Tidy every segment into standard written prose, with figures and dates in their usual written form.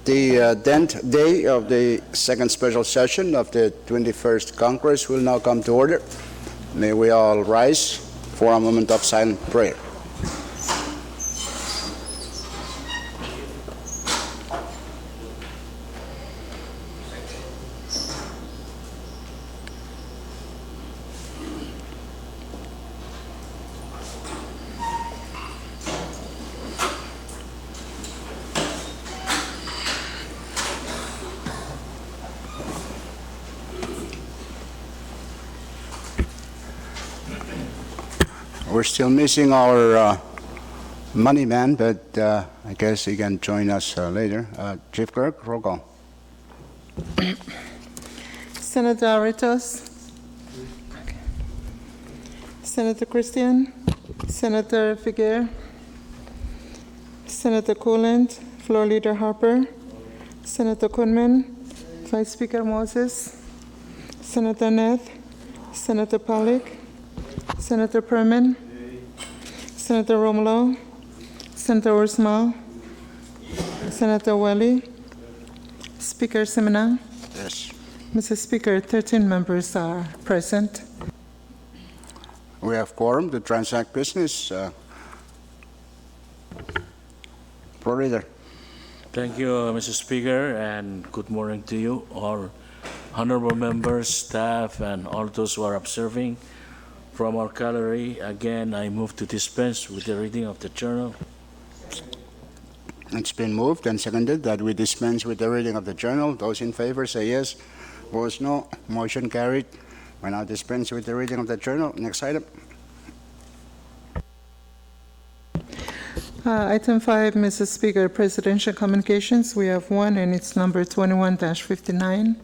The 10th day of the second special session of the 21st Congress will now come to order. May we all rise for a moment of silent prayer. We're still missing our money man, but I guess he can join us later. Chief Clerk, roll call. Senator Aritos. Okay. Senator Christian. Senator Figuer. Senator Coolant. Floor Leader Harper. Senator Kunman. Vice Speaker Moses. Senator Neth. Senator Pollack. Senator Perman. Senator Romulo. Senator Ursmal. Senator Welly. Speaker Simina. Yes. Mr. Speaker, 13 members are present. We have quorum to transact business. Floor Leader. Thank you, Mr. Speaker, and good morning to you, all honorable members, staff, and all those who are observing from our gallery. Again, I move to dispense with the reading of the journal. It's been moved and seconded that we dispense with the reading of the journal. Those in favor say yes. Opposed, no. Motion carried. We now dispense with the reading of the journal. Next item. Item 5, Mr. Speaker, Presidential Communications. We have one, and it's number 21-59.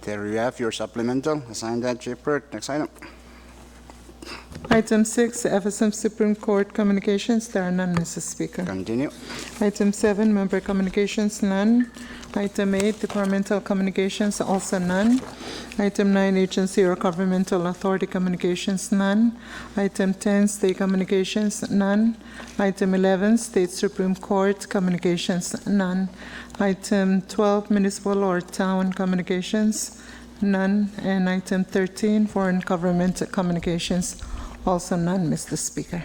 There you have your supplemental. Assign that, Chief Clerk. Next item. Item 6, FSM Supreme Court Communications. There are none, Mr. Speaker. Continue. Item 7, Member Communications, none. Item 8, Departmental Communications, also none. Item 9, Agency or Governmental Authority Communications, none. Item 10, State Communications, none. Item 11, State Supreme Court Communications, none. Item 12, Municipal or Town Communications, none. And item 13, Foreign Government Communications, also none, Mr. Speaker.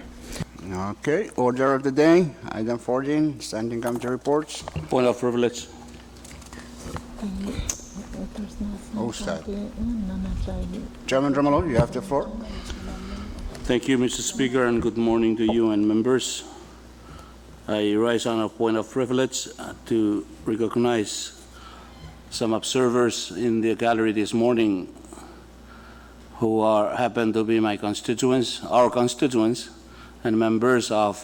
Okay. Order of the day. Item 14, Standing Committee reports. Point of privilege. Who's that? Chairman Romulo, you have the floor. Thank you, Mr. Speaker, and good morning to you and members. I rise on a point of privilege to recognize some observers in the gallery this morning who happen to be my constituents, our constituents, and members of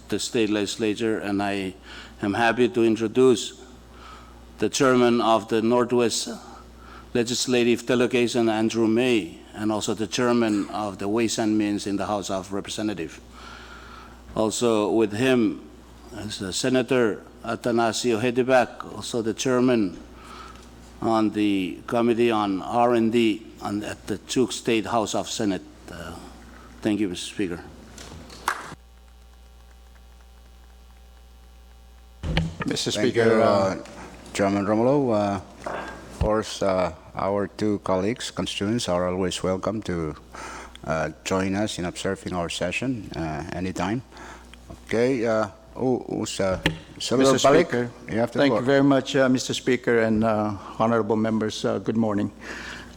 the state legislature, and I am happy to introduce the chairman of the Northwest Legislative Delegation, Andrew May, and also the chairman of the Ways and Means in the House of Representatives. Also with him is Senator Atanasio Hedibak, also the chairman on the Committee on R&D at the Chuk State House of Senate. Thank you, Mr. Speaker. Mr. Speaker, Chairman Romulo, of course, our two colleagues, constituents, are always welcome to join us in observing our session anytime. Okay, Senator Pollack, you have the floor. Thank you very much, Mr. Speaker and honorable members. Good morning.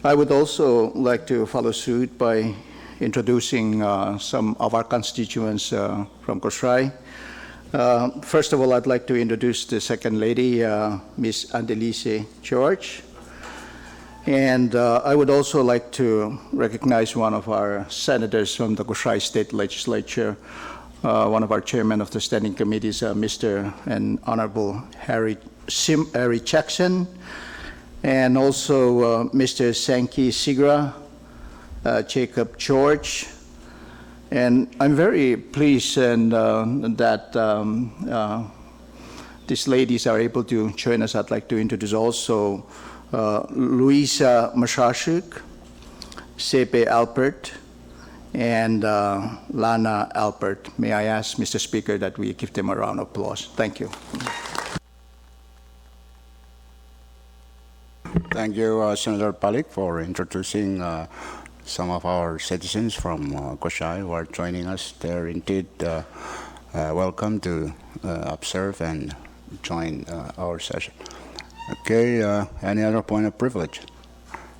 I would also like to follow suit by introducing some of our constituents from Kosrae. First of all, I'd like to introduce the Second Lady, Ms. Andelise George. And I would also like to recognize one of our senators from the Kosrae State Legislature, one of our chairmen of the standing committees, Mr. and Honorable Harry Jackson, and also Mr. Sankey Sigra, Jacob George. And I'm very pleased that these ladies are able to join us. I'd like to introduce also Luisa Mashashuk, Sepe Alpert, and Lana Alpert. May I ask, Mr. Speaker, that we give them a round of applause. Thank you. Thank you, Senator Palik, for introducing some of our citizens from Koshai who are joining us. They're indeed welcome to observe and join our session. Okay, any other point of privilege?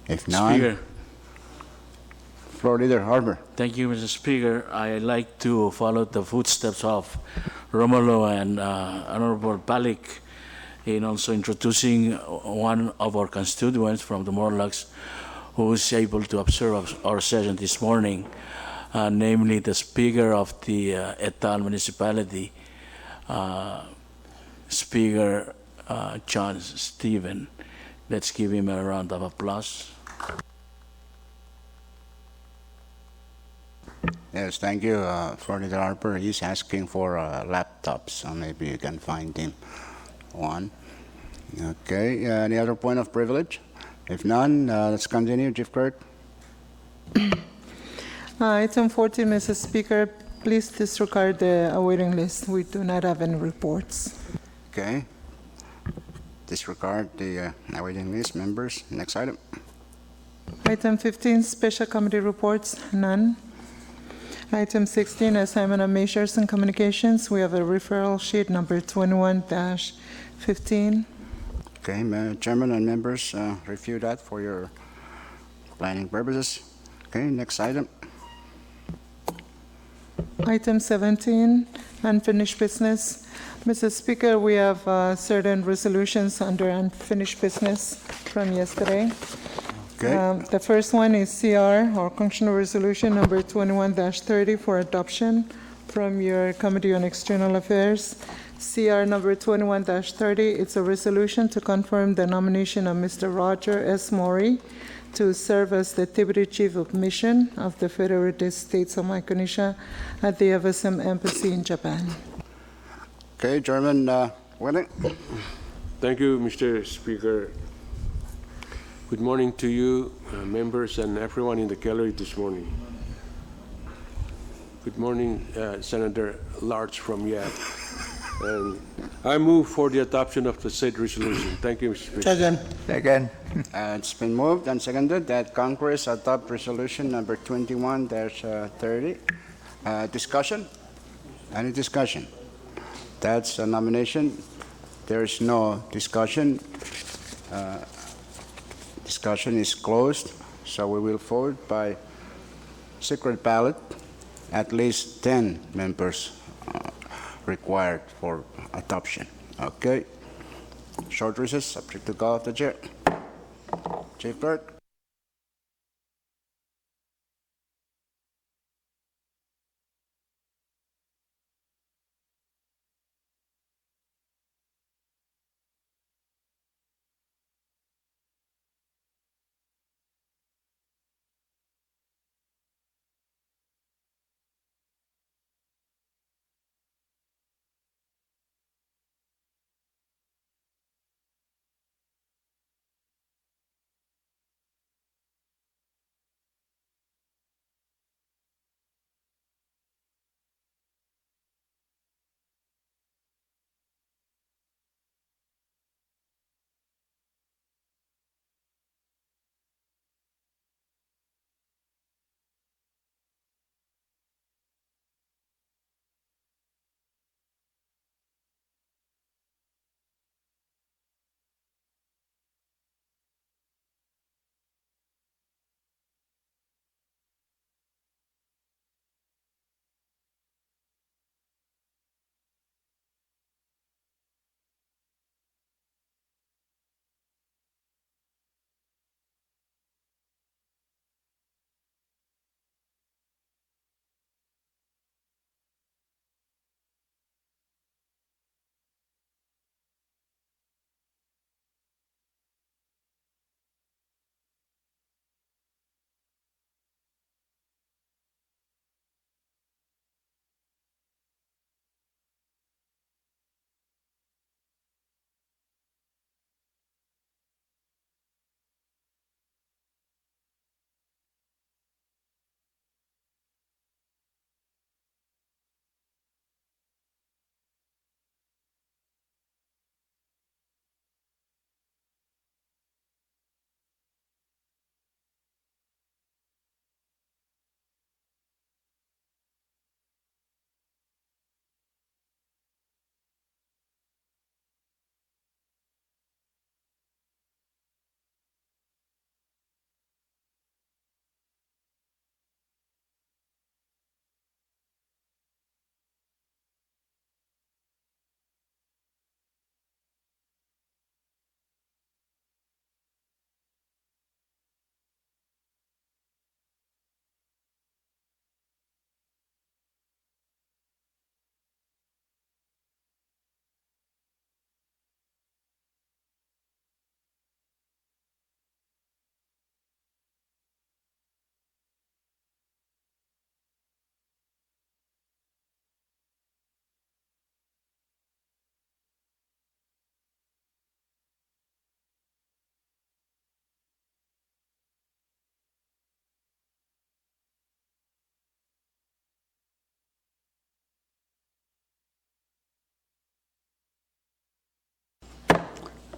If not, Speaker, Floor Leader Harbor. thank you, Mr. Speaker. I like to follow the footsteps of Romulo and Honorable Balik in also introducing one of our constituents from the Morlocks who is able to observe our session this morning, namely the Speaker of the Etal Municipality, Speaker John Stephen. Let's give him a round of applause. Yes, thank you, Floor Leader Harper. He's asking for a laptop, so maybe you can find him one. Okay, any other point of privilege? If none, let's continue, Chief Clerk. Item 14, Mr. Speaker, please disregard the awaiting list. We do not have any reports. Okay. Disregard the awaiting list, members. Next item. Item 15, special committee reports, none. Item 16, assignment of measures and communications. We have a referral sheet number 21-15. Okay, Chairman and members, review that for your planning purposes. Okay, next item. Item 17, unfinished business. Mr. Speaker, we have certain resolutions under unfinished business from yesterday. Okay, The first one is CR, or Functional Resolution Number 21-30 for adoption from your Committee on External Affairs. CR number 21-30, it's a resolution to confirm the nomination of Mr. Roger S. Mori to serve as the Deputy Chief of Mission of the Federated States of Micronesia at the FSM Embassy in Japan. okay, Chairman Willing. Thank you, Mr. Speaker. Good morning to you, members, and everyone in the gallery this morning. Good morning, Senator Larch from Yap. And I move for the adoption of the said resolution. Thank you, Mr. Speaker. Second. It's been moved and seconded that Congress adopt resolution number 21-30. Discussion? Any discussion? That's a nomination. There is no discussion. Discussion is closed, so we will vote by secret ballot. At least 10 members required for adoption. Okay. Short recess, subject to call of the chair. Chief Clerk.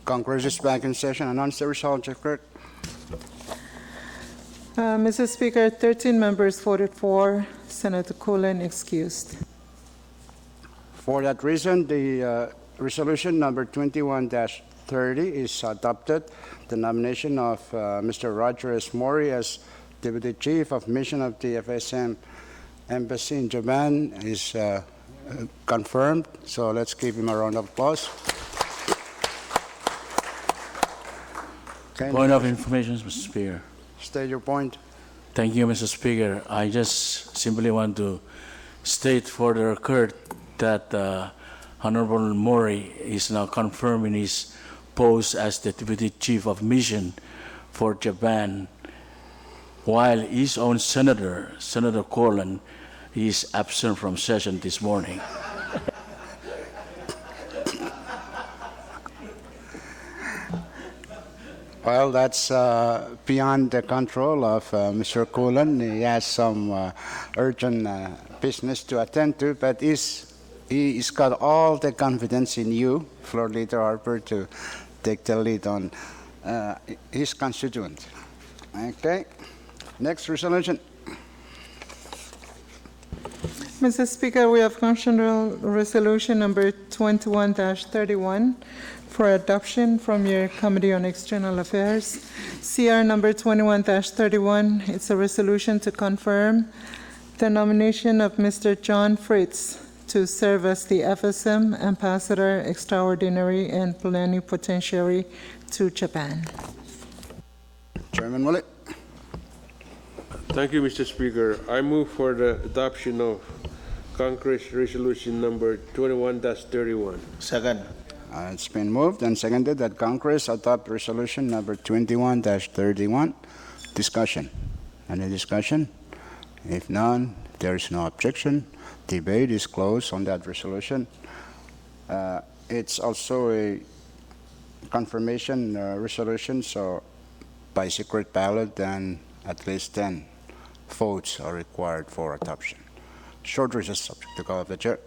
Congress is back in session. Announce the result, Chief Clerk. Mr. Speaker, 13 members voted for, Senator Coolin excused. For that reason, the resolution number 21-30 is adopted. The nomination of Mr. Roger S. Mori as Deputy Chief of Mission of the FSM Embassy in Japan is confirmed. So let's give him a round of applause. Okay, Point of information, Mr. Speaker. state your point. Thank you, Mr. Speaker. I just simply want to state for the record that Honorable Mori is now confirming his post as the Deputy Chief of Mission for Japan, while his own senator, Senator Coolin, is absent from session this morning. Well, that's beyond the control of Mr. Coolin. He has some urgent business to attend to, but he's got all the confidence in you, Floor Leader Harper, to take the lead on his constituent. Okay. Next resolution. Mr. Speaker, we have constitutional resolution number 21-31 for adoption from your Committee on External Affairs. CR number 21-31, it's a resolution to confirm the nomination of Mr. John Fritz to serve as the FSM Ambassador Extraordinary and Plenipotentiary to Japan. Chairman Mullet. Thank you, Mr. Speaker. I move for the adoption of Congress Resolution number 21-31. Second. It's been moved and seconded that Congress adopt resolution number 21-31. Discussion. Any discussion? If none, there is no objection. Debate is closed on that resolution. It's also a confirmation resolution, so by secret ballot, then at least 10 votes are required for adoption. Short recess subject to call of the chair.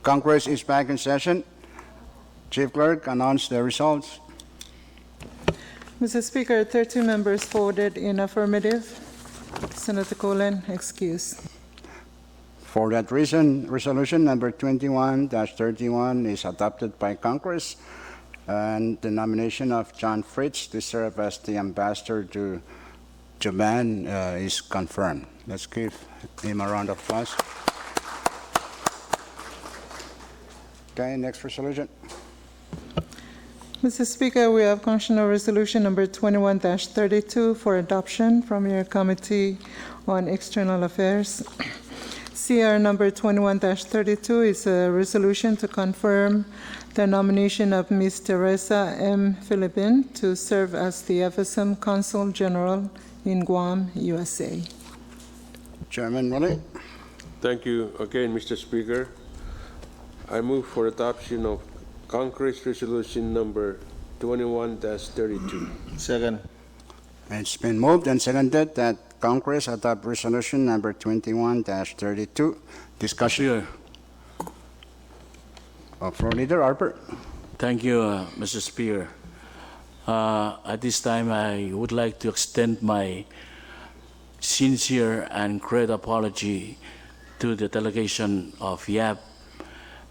Congress is back in session. Chief Clerk, announce the results. Mr. Speaker, 13 members voted in affirmative. Senator Colen excused. For that reason, resolution number 21-31 is adopted by Congress, and the nomination of John Fritz to serve as the ambassador to Japan is confirmed. Let's give him a round of applause. Okay, next resolution. Mr. Speaker, we have Constitutional Resolution number 21-32 for adoption from your Committee on External Affairs. CR number 21-32 is a resolution to confirm the nomination of Ms. Teresa M. Philippin to serve as the FSM Consul General in Guam, USA. Chairman Raleigh. Thank you again, Mr. Speaker. I move for adoption of Congress Resolution number 21-32. Second. It's been moved and seconded that Congress adopt resolution number 21-32. Discussion. Speaker, Floor Leader Harper. thank you, Mr. Speaker. At this time, I would like to extend my sincere and great apology to the delegation of YAP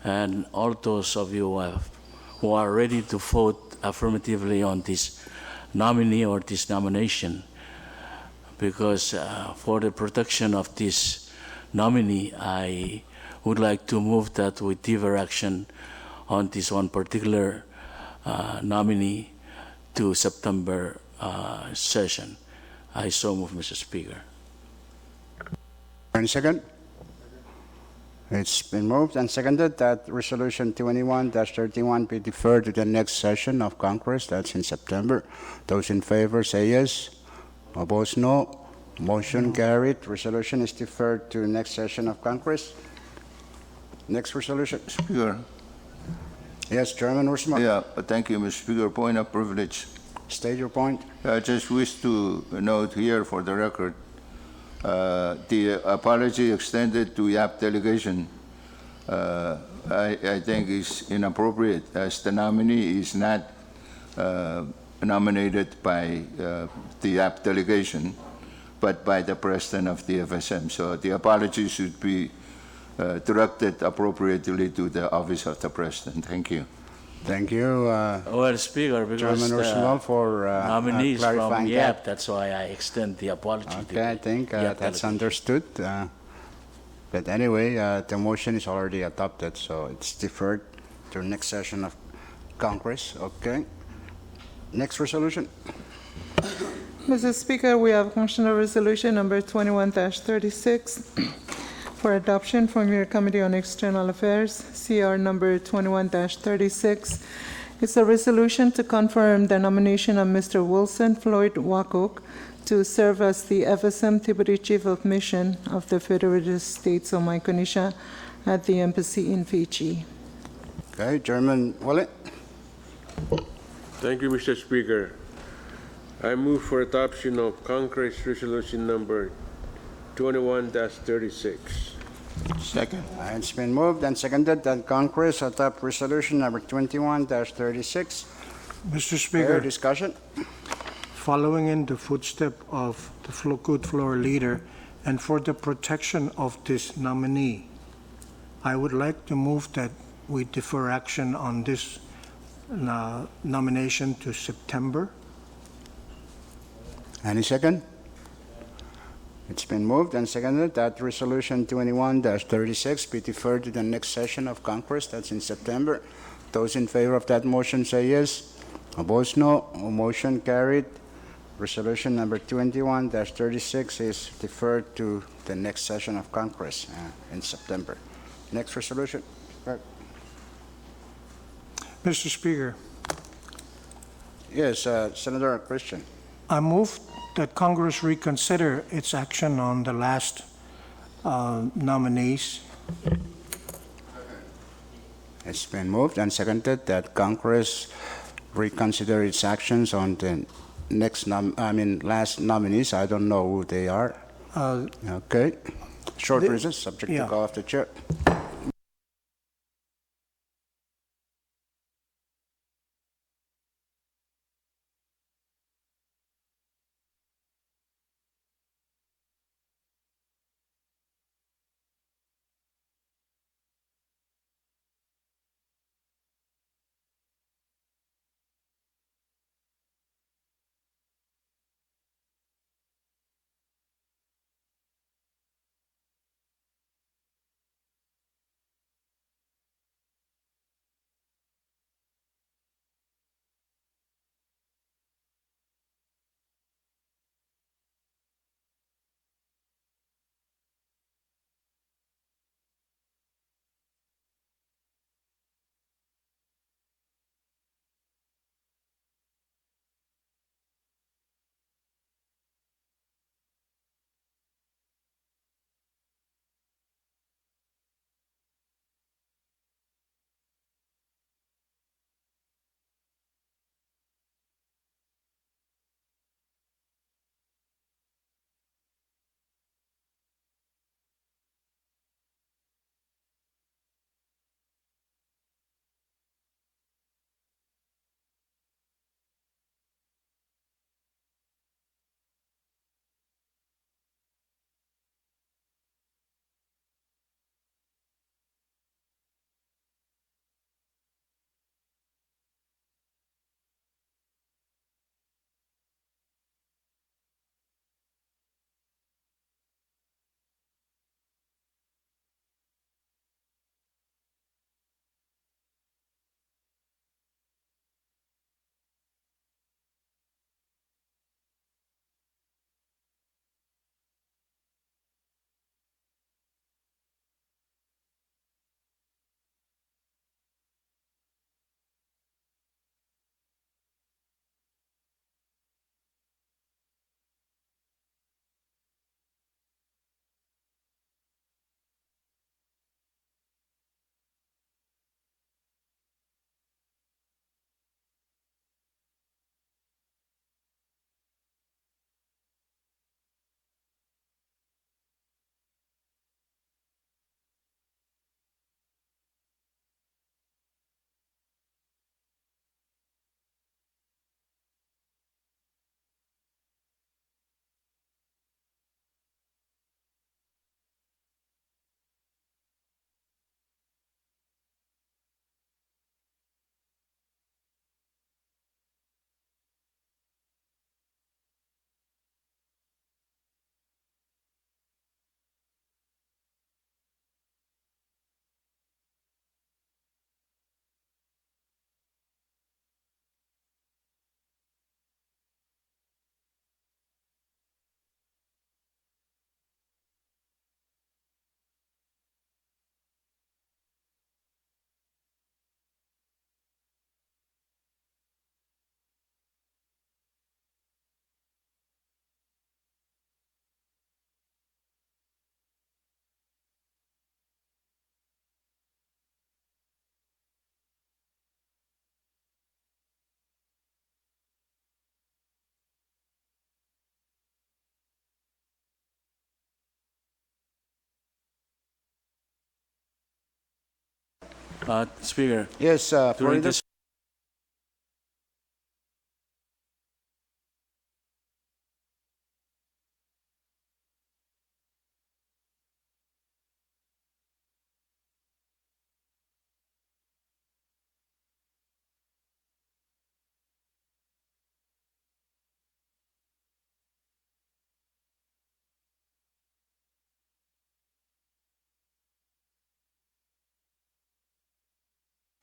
and all those of you who are ready to vote affirmatively on this nominee or this nomination, because for the protection of this nominee, I would like to move that we defer action on this one particular nominee to September session. I so move, Mr. Speaker. Any second? It's been moved and seconded that resolution 21-31 be deferred to the next session of Congress. That's in September. Those in favor say yes. Opposed, no. Motion carried. Resolution is deferred to next session of Congress. Next resolution. Speaker. Yes, Chairman Ursma. Yeah, thank you, Mr. Speaker. Point of privilege. State your point. I just wish to note here for the record, the apology extended to YAP delegation, I think is inappropriate, as the nominee is not nominated by the YAP delegation, but by the president of the FSM. So the apology should be directed appropriately to the office of the president. Thank you. Thank you, Well, Speaker, because Chairman the Ursula, for nominees from clarifying YAP, that. that's why I extend the apology to Okay, I think the YAP that's delegation. understood. But anyway, the motion is already adopted, so it's deferred to next session of Congress. Okay. Next resolution. Mr. Speaker, we have Constitutional Resolution number 21-36 for adoption from your Committee on External Affairs. CR number 21-36 is a resolution to confirm the nomination of Mr. Wilson Floyd Wakok to serve as the FSM Deputy Chief of Mission of the Federated States of Micronesia at the Embassy in Fiji. Okay, Chairman Wallet. Thank you, Mr. Speaker. I move for adoption of Congress Resolution number 21-36. Second. It's been moved and seconded that Congress adopt resolution number 21-36. Mr. Fair Speaker, discussion. following in the footstep of the good floor leader and for the protection of this nominee, I would like to move that we defer action on this nomination to September. Any second? It's been moved and seconded that resolution 21-36 be deferred to the next session of Congress. That's in September. Those in favor of that motion say yes. Opposed, no. Motion carried. Resolution number 21-36 is deferred to the next session of Congress in September. Next resolution. Mr. Speaker, Yes, Senator Christian. I move that Congress reconsider its action on the last nominees. It's been moved and seconded that Congress reconsider its actions on the last nominees. I don't know who they are. Okay. Short recess, subject to yeah. call of the chair. Speaker, Yes, during Florida. this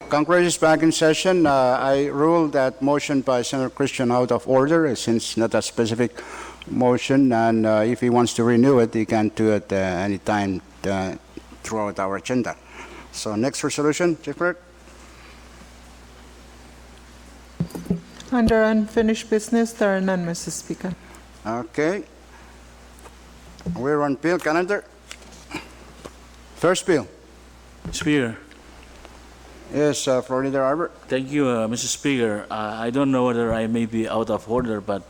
Congress is back in session. I ruled that motion by Senator Christian out of order, since not a specific motion, and if he wants to renew it, he can do it any time throughout our agenda. So next resolution, Chief Clerk. Under unfinished business, there are none, Mr. Speaker. Okay. We're on bill calendar. First bill. Speaker, Yes, Florida Arbor. thank you, Mr. Speaker. I don't know whether I may be out of order, but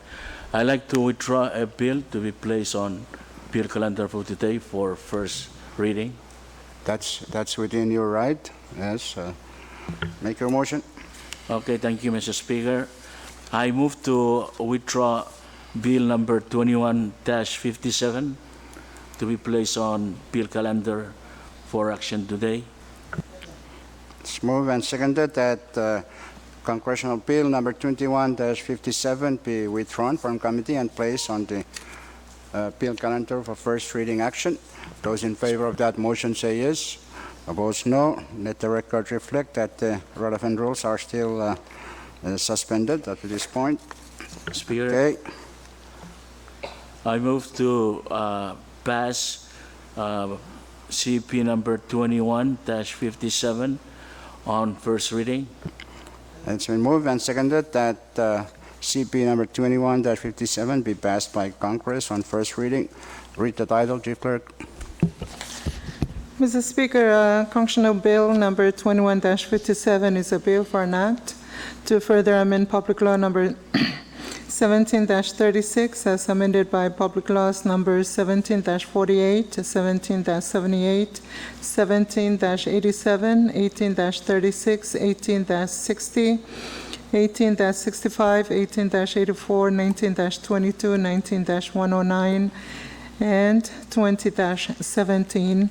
I like to withdraw a bill to be placed on bill calendar for today for first reading. That's within your right. Yes. Make your motion. Okay, thank you, Mr. Speaker. I move to withdraw bill number 21-57 to be placed on bill calendar for action today. It's moved and seconded that Congressional Bill number 21-57 be withdrawn from committee and placed on the bill calendar for first reading action. Those in favor of that motion say yes. Opposed, no. Let the record reflect that the relevant rules are still suspended up to this point. Speaker, Okay. I move to pass CP number 21-57 on first reading. It's been moved and seconded that CP number 21-57 be passed by Congress on first reading. Read the title, Chief Clerk. Mr. Speaker, Congressional Bill number 21-57 is a bill for an act to further amend Public Law number 17-36 as amended by Public Laws numbers 17-48, 17-78, 17-87, 18-36, 18-60, 18-65, 18-84, 19-22, 19-109, and 20-17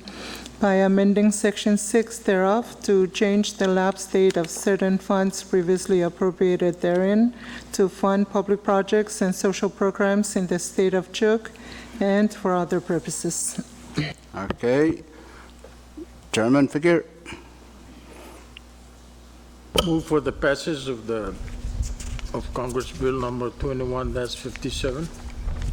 by amending Section 6 thereof to change the lapse date of certain funds previously appropriated therein to fund public projects and social programs in the state of Chuuk and for other purposes. Okay. Chairman Figure. Move for the passage of Congress Bill number 21-57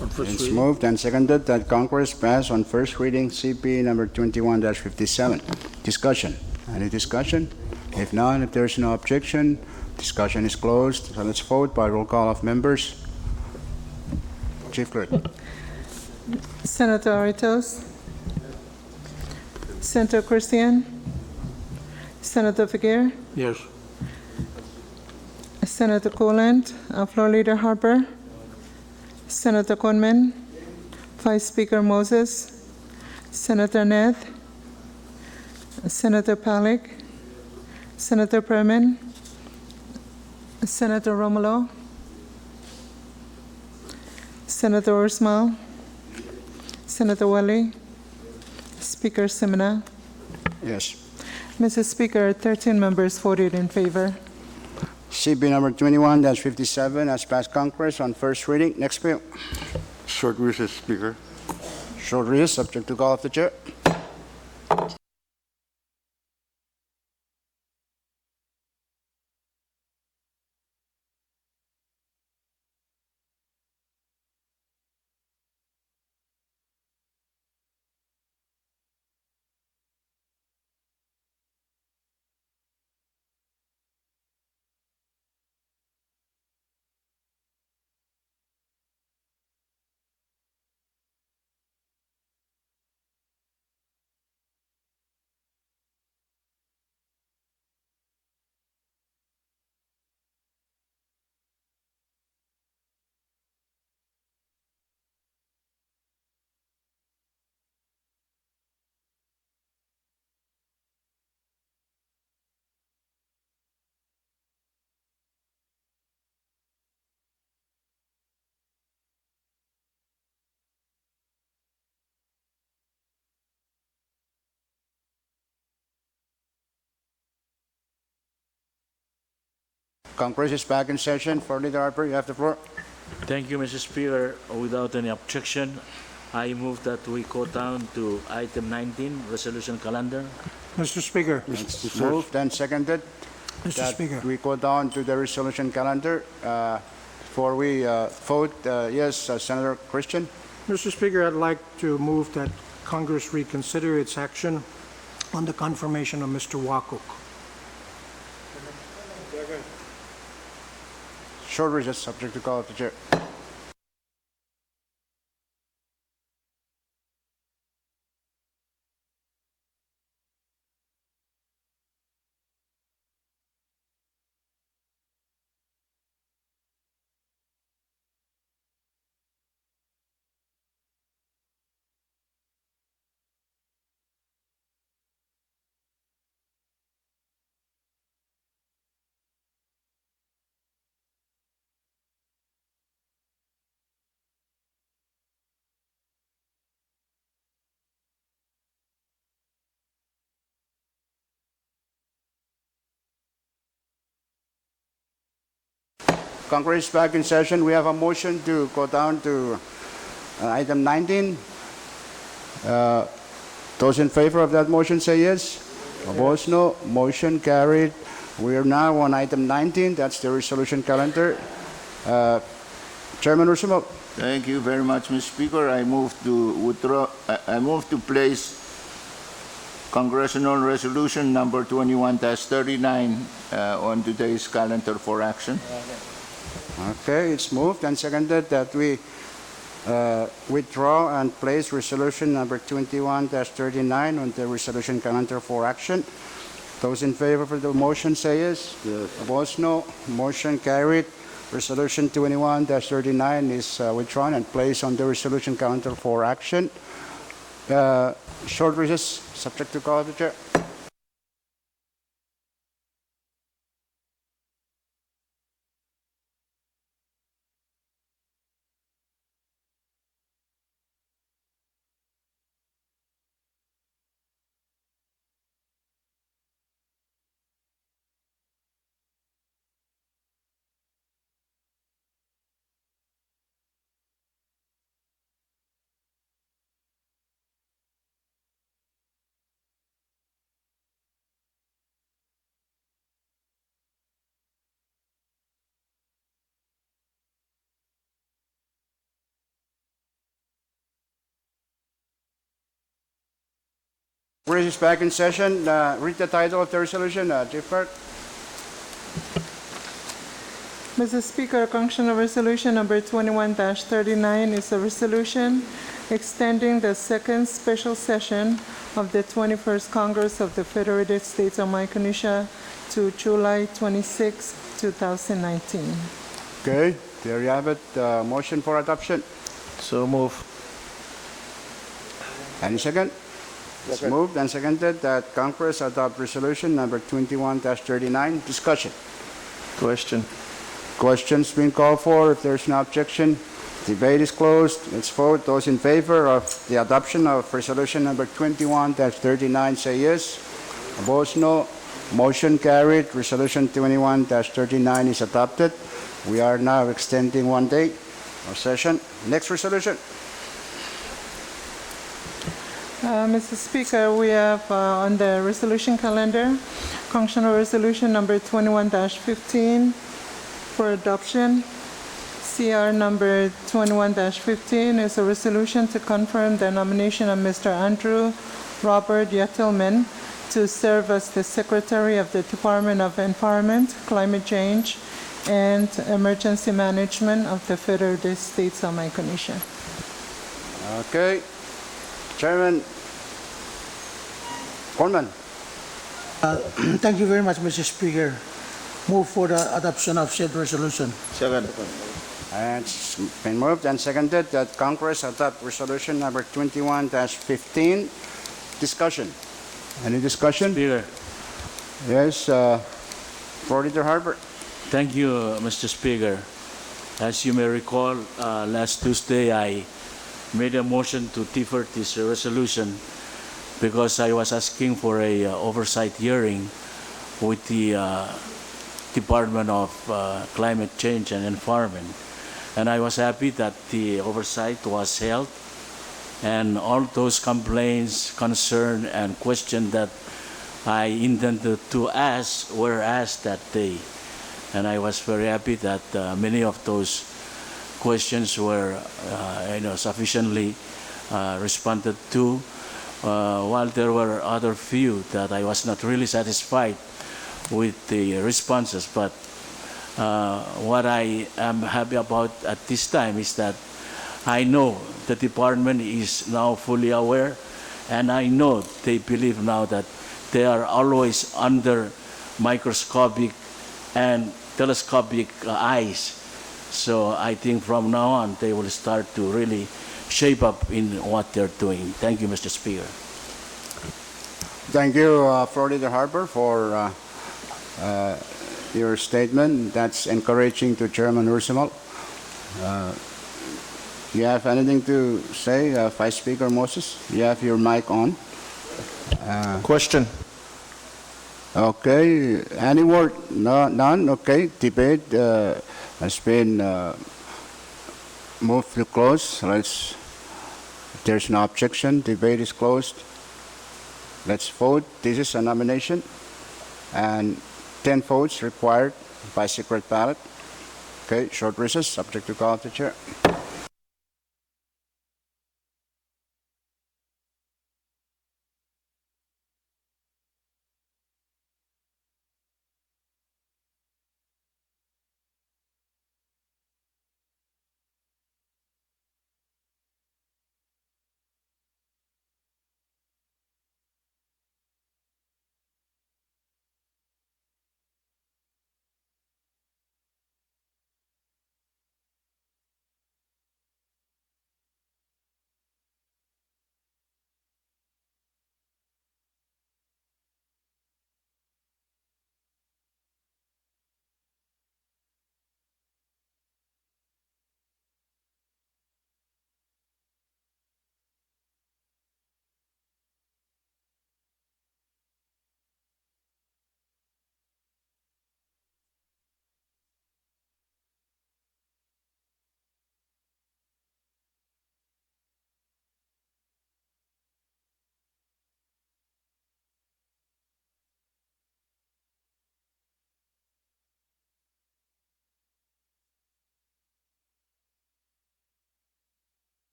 on first It's reading. moved and seconded that Congress pass on first reading CP number 21-57. Discussion. Any discussion? If none, if there's no objection, discussion is closed. So let's vote by roll call of members. Chief Clerk. Senator Aritos, Senator Christian, Senator Figuer, Yes. Senator Coland, Floor Leader Harper, Senator Conman, Vice Speaker Moses, Senator Neth, Senator Palik, Senator Perman, Senator Romulo, Senator Ursmal, Senator Wally, Speaker Simina. Yes. Mr. Speaker, 13 members voted in favor. CP number 21-57 has passed Congress on first reading. Next bill. Short recess, Speaker. Short recess, subject to call of the chair. Congress is back in session. For Leader Harper, you have the floor. Thank you, Mr. Speaker. Without any objection, I move that we go down to item 19, resolution calendar. Mr. Speaker, It's moved and seconded Mr. that Speaker, we go down to the resolution calendar. Before we vote, yes, Senator Christian? Mr. Speaker, I'd like to move that Congress reconsider its action on the confirmation of Mr. Wakuk. Short recess, subject to call of the chair. Congress is back in session. We have a motion to go down to item 19. Those in favor of that motion say yes. Opposed, no. Motion carried. We are now on item 19. That's the resolution calendar. Chairman Rusumo. Thank you very much, Mr. Speaker. I move to withdraw. I move to place Congressional Resolution number 21-39 on today's calendar for action. Okay, it's moved and seconded that we withdraw and place resolution number 21-39 on the resolution calendar for action. Those in favor of the motion say yes. Yes. Opposed, no. Motion carried. Resolution 21-39 is withdrawn and placed on the resolution calendar for action. Short recess, subject to call of the chair. Congress is back in session. Read the title of the resolution, Chief Clerk. Mr. Speaker, Congressional Resolution number 21-39 is a resolution extending the second special session of the 21st Congress of the Federated States of Micronesia to July 26, 2019. Okay, there you have it. Motion for adoption. So move. Any second? It's moved and seconded that Congress adopt resolution number 21-39. Discussion. Question. Questions being called for. If there's no objection, debate is closed. Let's vote. Those in favor of the adoption of resolution number 21-39 say yes. Opposed, no. Motion carried. Resolution 21-39 is adopted. We are now extending 1 day our session. Next resolution. Mr. Speaker, we have on the resolution calendar, Congressional Resolution number 21-15 for adoption. CR number 21-15 is a resolution to confirm the nomination of Mr. Andrew Robert Yetelman to serve as the Secretary of the Department of Environment, Climate Change, and Emergency Management of the Federated States of Micronesia. Okay. Chairman Coleman. Thank you very much, Mr. Speaker. Move for the adoption of said resolution. Second. And it's been moved and seconded that Congress adopt resolution number 21-15. Discussion. Any discussion? Speaker, Yes, for Leader Harper. thank you, Mr. Speaker. As you may recall, last Tuesday I made a motion to defer this resolution because I was asking for a oversight hearing with the Department of Climate Change and Environment. And I was happy that the oversight was held, and all those complaints, concern, and questions that I intended to ask were asked that day. And I was very happy that many of those questions were sufficiently responded to, while there were other few that I was not really satisfied with the responses. But what I am happy about at this time is that I know the department is now fully aware, and I know they believe now that they are always under microscopic and telescopic eyes. So I think from now on they will start to really shape up in what they're doing. Thank you, Mr. Speaker. Thank you, Florida Harbor, for your statement. That's encouraging to Chairman Ursimal. You have anything to say, Vice Speaker Moses? You have your mic on. Question. Okay. Any word? No, none? Okay. Debate has been moved to close. If there's no objection, debate is closed. Let's vote. This is a nomination, and 10 votes required by secret ballot. Okay, short recess, subject to call of the chair.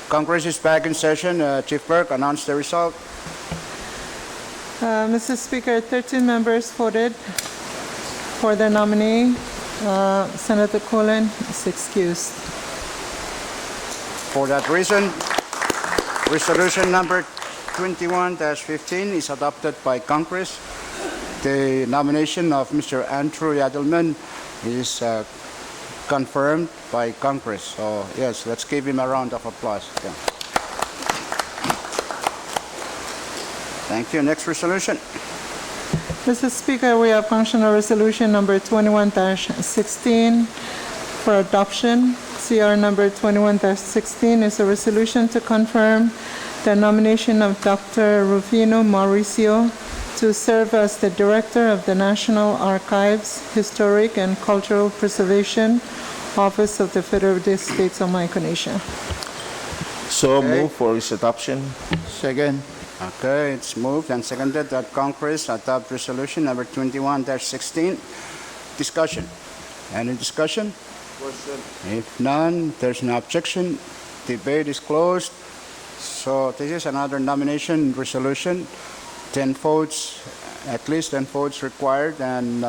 Congress is back in session. Chief Clerk, announce the result. Mr. Speaker, 13 members voted for the nominee. Senator Cullen is excused. For that reason, resolution number 21-15 is adopted by Congress. The nomination of Mr. Andrew Yadelman is confirmed by Congress. So yes, let's give him a round of applause. Yeah. Thank you. Next resolution. Mr. Speaker, we have functional resolution number 21-16 for adoption. CR number 21-16 is a resolution to confirm the nomination of Dr. Rufino Mauricio to serve as the Director of the National Archives, Historic and Cultural Preservation Office of the Federal States of Micronesia. So Okay. move for its adoption. Second. Okay, it's moved and seconded that Congress adopt resolution number 21-16. Discussion. Any discussion? If none, there's no objection. Debate is closed. So this is another nomination resolution. 10 votes, at least 10 votes required, and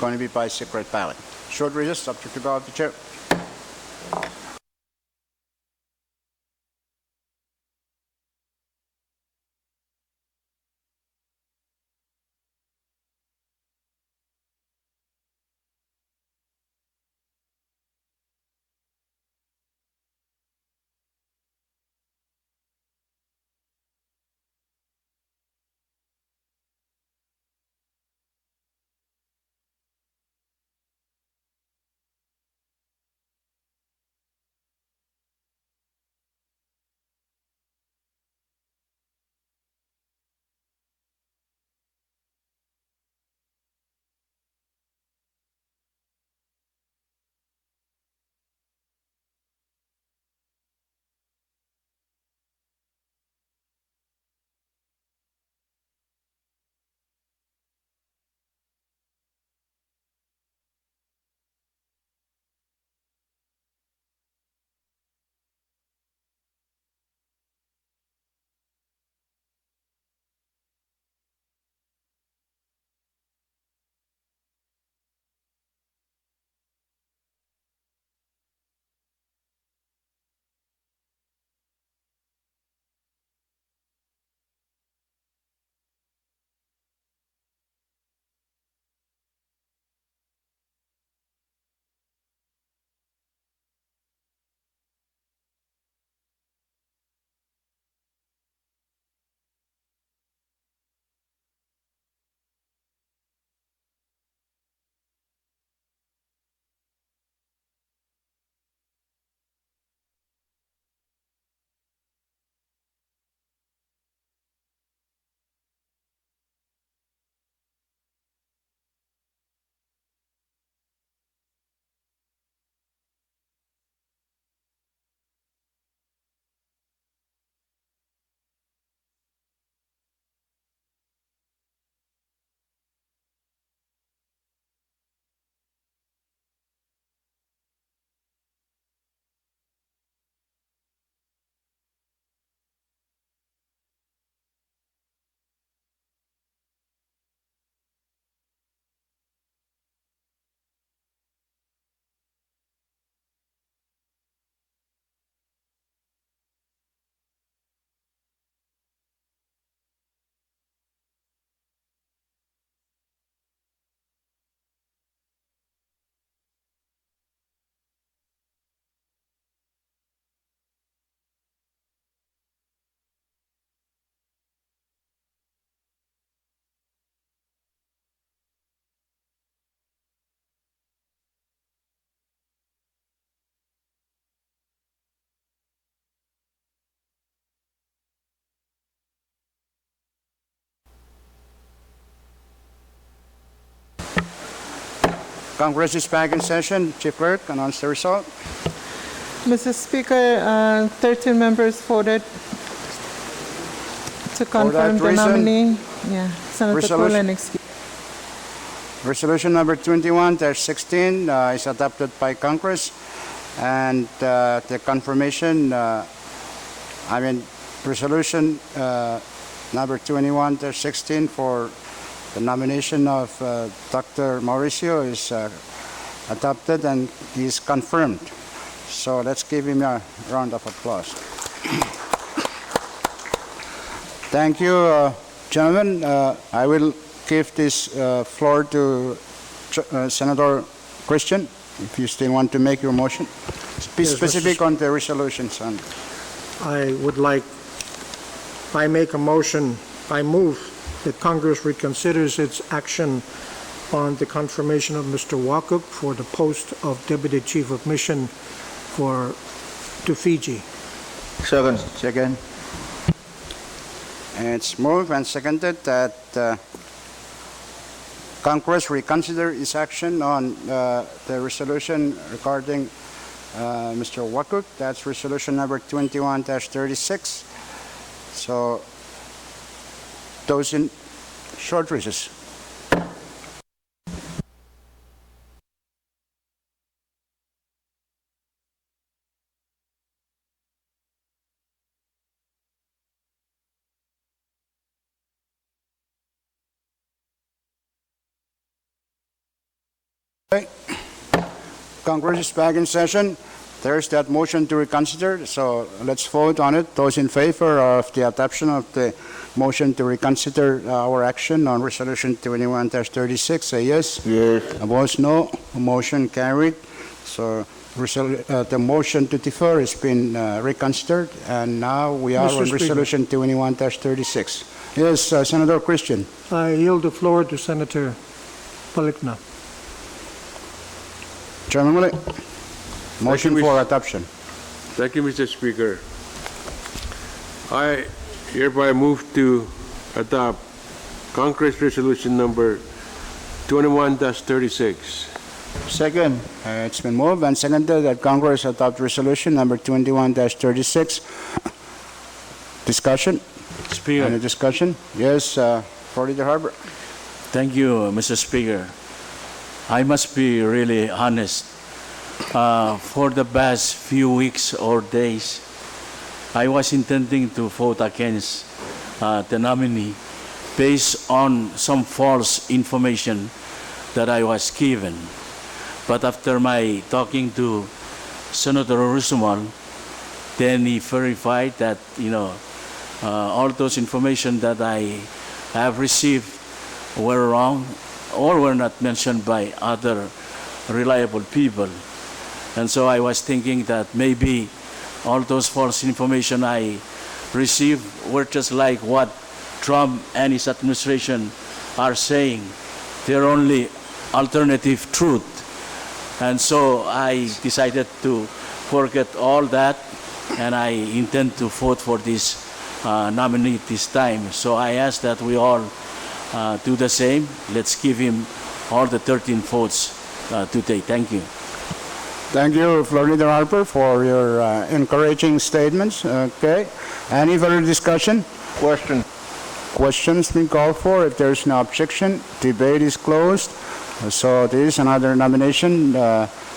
going to be by secret ballot. Short recess, subject to ballot of the chair. Congress is back in session. Chief Clerk, announce the result. Mr. Speaker, 13 members voted to confirm the reason, nominee. Yeah, Senator resolution- Polanski. Resolution number 21-16 is adopted by Congress, and the confirmation, resolution number 21-16 for the nomination of Dr. Mauricio is adopted and is confirmed. So let's give him a round of applause. Thank you, gentlemen. I will give this floor to Senator Christian, if you still want to make your motion. Be Yes, Mr. specific on the resolutions. I make a motion I move that Congress reconsiders its action on the confirmation of Mr. Wakuk for the post of Deputy Chief of Mission to Fiji. Second. Second. It's moved and seconded that Congress reconsider its action on the resolution regarding Mr. Wakuk. That's resolution number 21-36. So those in short recess. Congress is back in session. There's that motion to reconsider, so let's vote on it. Those in favor of the adoption of the motion to reconsider our action on Resolution 21-36, say yes. Yes. Opposed, no. Motion carried. So the motion to defer has been reconsidered, and now we are Mr. on Speaker. Resolution 21-36. Yes, Senator Christian. I yield the floor to Senator Palikna. Chairman Muli, motion you, for adoption. Thank you, Mr. Speaker. I hereby move to adopt Congress Resolution number 21-36. Second. It's been moved and seconded that Congress adopt resolution number 21-36. Discussion? Any Speaker, discussion? Yes, for Leader Harbour. thank you, Mr. Speaker. I must be really honest. For the past few weeks or days, I was intending to vote against the nominee based on some false information that I was given. But after my talking to Senator Rusumal, then he verified that, all those information that I have received were wrong or were not mentioned by other reliable people. And so I was thinking that maybe all those false information I received were just like what Trump and his administration are saying. They're only alternative truth. And so I decided to forget all that, and I intend to vote for this nominee this time. So I ask that we all do the same. Let's give him all the 13 votes today. Thank you. Thank you, Floor Leader Harper, for your encouraging statements. Okay. Any further discussion? Question. Questions been called for. If there's no objection, debate is closed. So this another nomination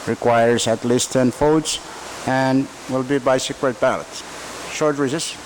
requires at least 10 votes and will be by secret ballot. Short recess.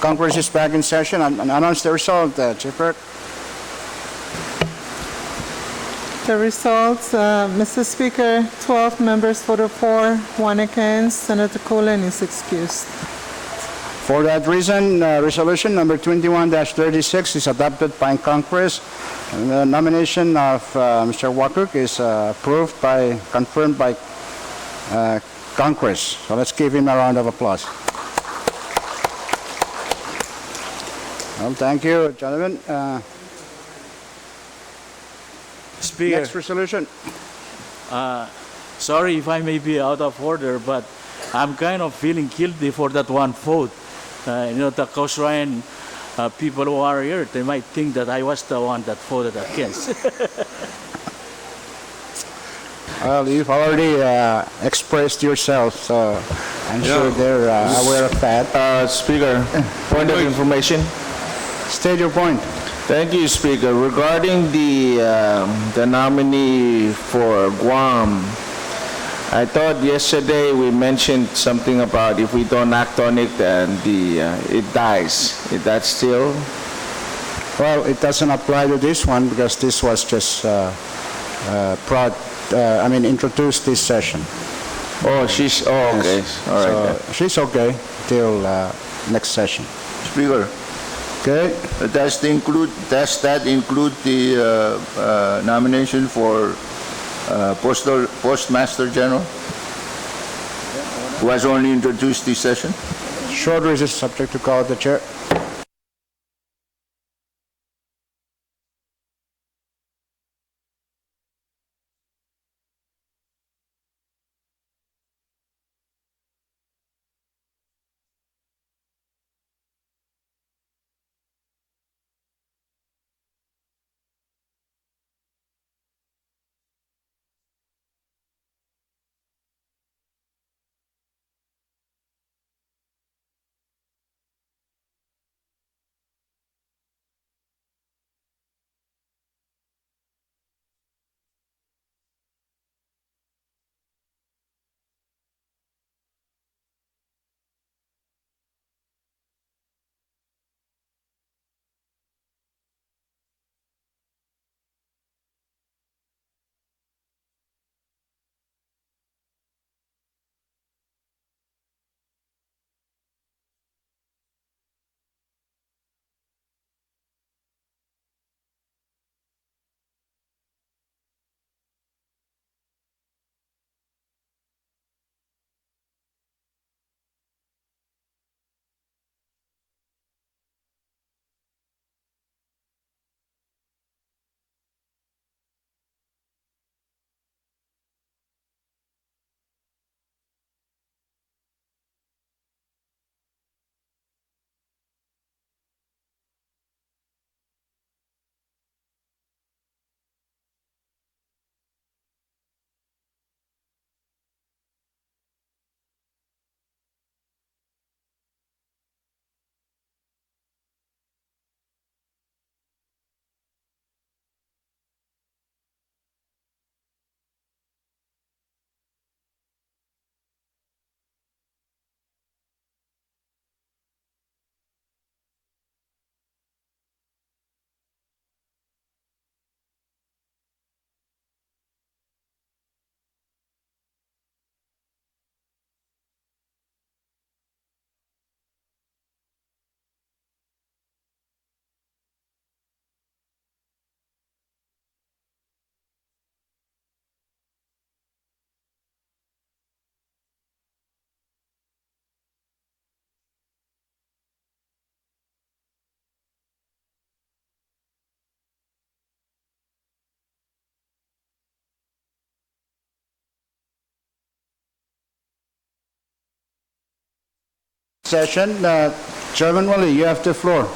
Congress is back in session. Announce the result, Chief Clerk. The results, Mr. Speaker, 12 members voted for, 1 against. Senator Colen is excused. For that reason, resolution number 21-36 is adopted by Congress. And the nomination of Mr. Wakuk is confirmed by Congress. So let's give him a round of applause. Well, thank you, gentlemen. Speaker, Next resolution. sorry if I may be out of order, but I'm kind of feeling guilty for that one vote. The Coast Ryan people who are here, they might think that I was the one that voted against. Well, you've already expressed yourself, so I'm sure they're aware of that. Speaker, point of information. State your point. Thank you, Speaker. Regarding the nominee for Guam, I thought yesterday we mentioned something about if we don't act on it, then it dies. Is that still? Well, it doesn't apply to this one because this was just introduced this session. Oh, she's, oh, okay. All right. So she's okay till next session. Speaker, Okay? does that include the nomination for Postmaster General, who has only introduced this session? Short recess subject to call of the chair. Session. Chairman Wally, you have the floor.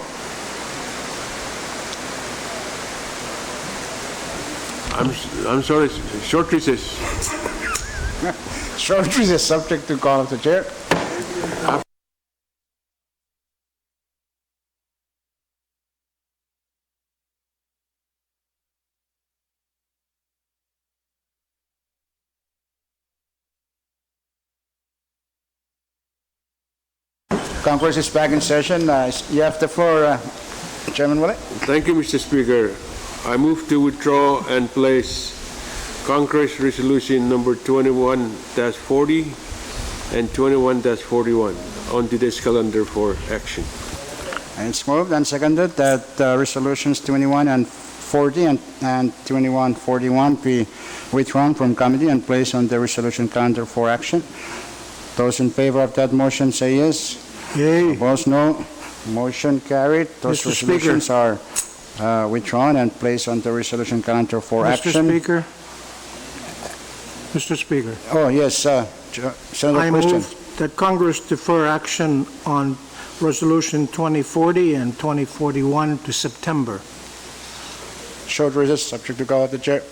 I'm sorry, short recess. Short recess subject to call of the chair. Congress is back in session. You have the floor, Chairman Willett. Thank you, Mr. Speaker. I move to withdraw and place Congress Resolution number 21-40 and 21-41 on today's calendar for action. And it's moved and seconded that resolutions 21 and 40 and 2141 be withdrawn from committee and placed on the resolution calendar for action. Those in favor of that motion say yes. Yay. Opposed, no. Motion carried. Those Mr. Speaker. resolutions are withdrawn and placed on the resolution calendar for action. Mr. Speaker, Oh, yes, Senator I Christian. move that Congress defer action on Resolution 2040 and 2041 to September. Short recess, subject to call of the chair.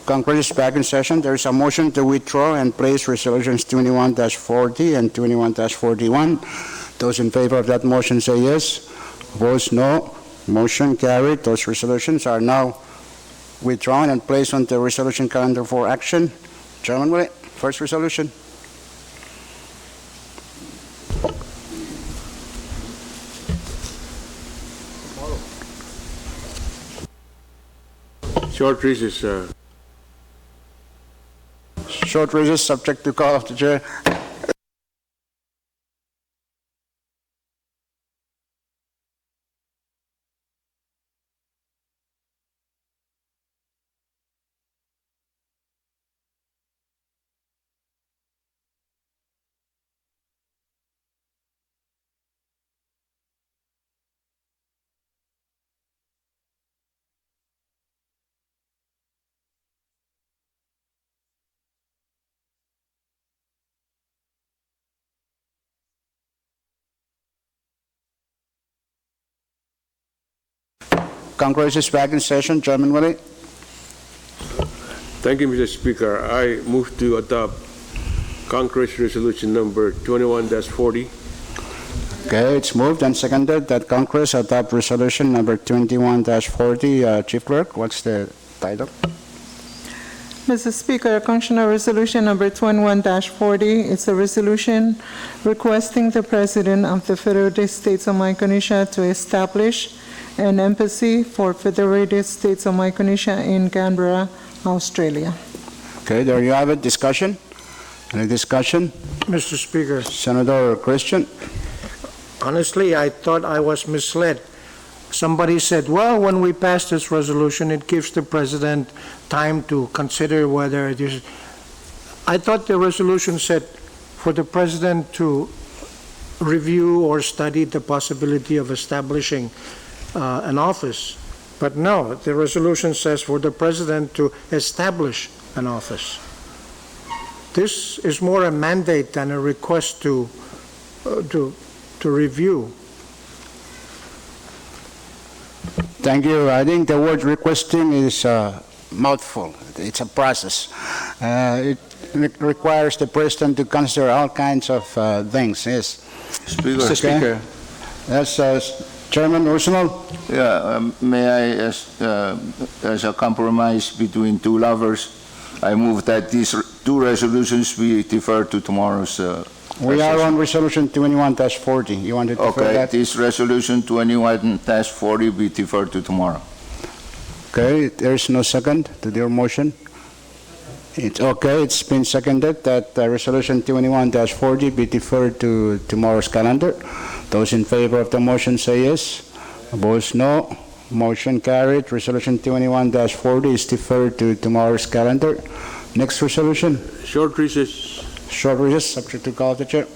Congress is back in session. There is a motion to withdraw and place resolutions 21-40 and 21-41. Those in favor of that motion say yes. Opposed, no. Motion carried. Those resolutions are now withdrawn and placed on the resolution calendar for action. Chairman Willie, first resolution. Short recess. Short recess subject to call of the chair. Congress is back in session. Chairman Willie. Thank you, Mr. Speaker. I move to adopt Congress Resolution number 21-40. Okay, it's moved and seconded that Congress adopt resolution number 21-40. Chief Clerk, what's the title? Mr. Speaker, Constitutional Resolution number 21-40 is a resolution requesting the President of the Federated States of Micronesia to establish an embassy for Federated States of Micronesia in Canberra, Australia. Okay, there you have it. Discussion? Any discussion? Mr. Speaker, Senator Christian? honestly, I thought I was misled. Somebody said, well, when we pass this resolution, it gives the president time to consider whether it is. I thought the resolution said for the president to review or study the possibility of establishing an office. But no, the resolution says for the president to establish an office. This is more a mandate than a request to review. Thank you. I think the word requesting is a mouthful. It's a process. It requires the president to consider all kinds of things. Yes. Speaker. Mr. Speaker. Yes, Chairman Ursumal. Yeah, may I, as a compromise between two lovers, I move that these two resolutions be deferred to tomorrow's. We are on resolution 21-40. You want to defer Okay, that? this resolution 21-40 be deferred to tomorrow. Okay, there is no second to your motion. It's okay, it's been seconded that resolution 21-40 be deferred to tomorrow's calendar. Those in favor of the motion say yes. Opposed, no. Motion carried. Resolution 21-40 is deferred to tomorrow's calendar. Next resolution. Short recess. Short recess, subject to call of the chair.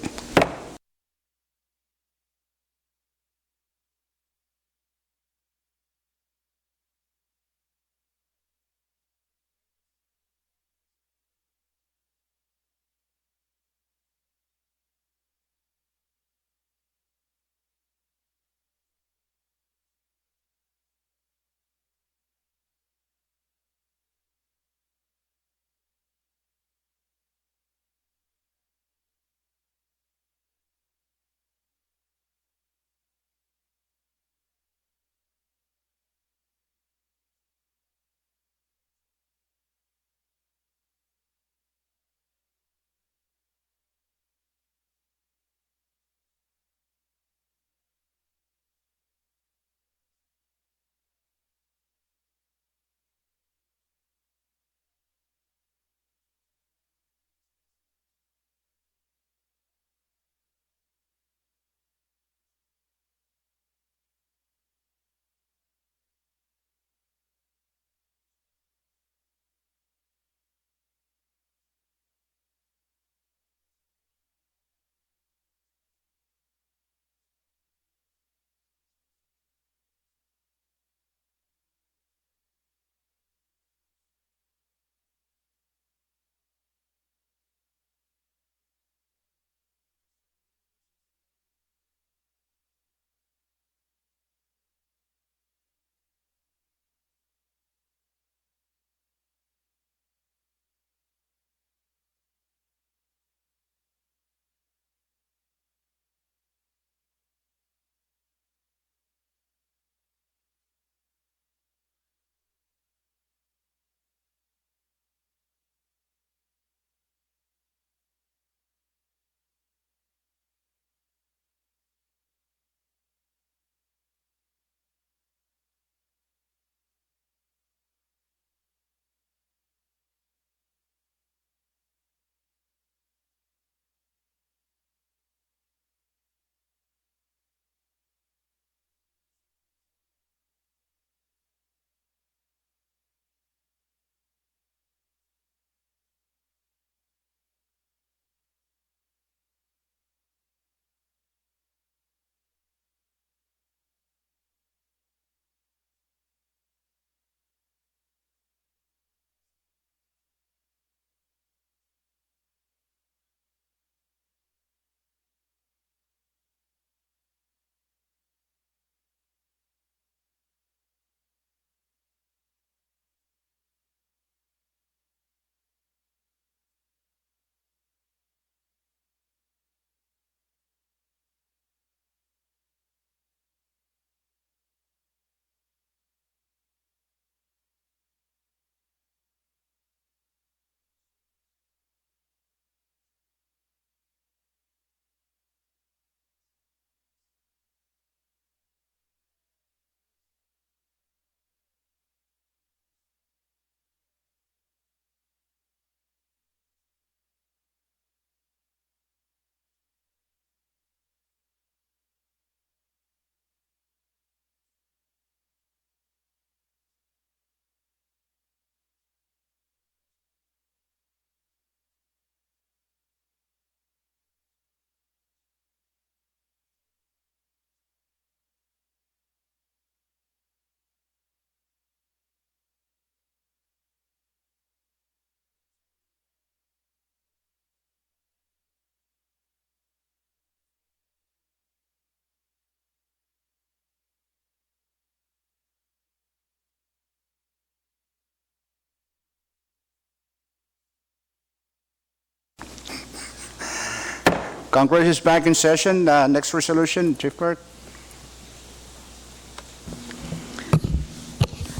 Congress is back in session. Next resolution, Chief Clerk.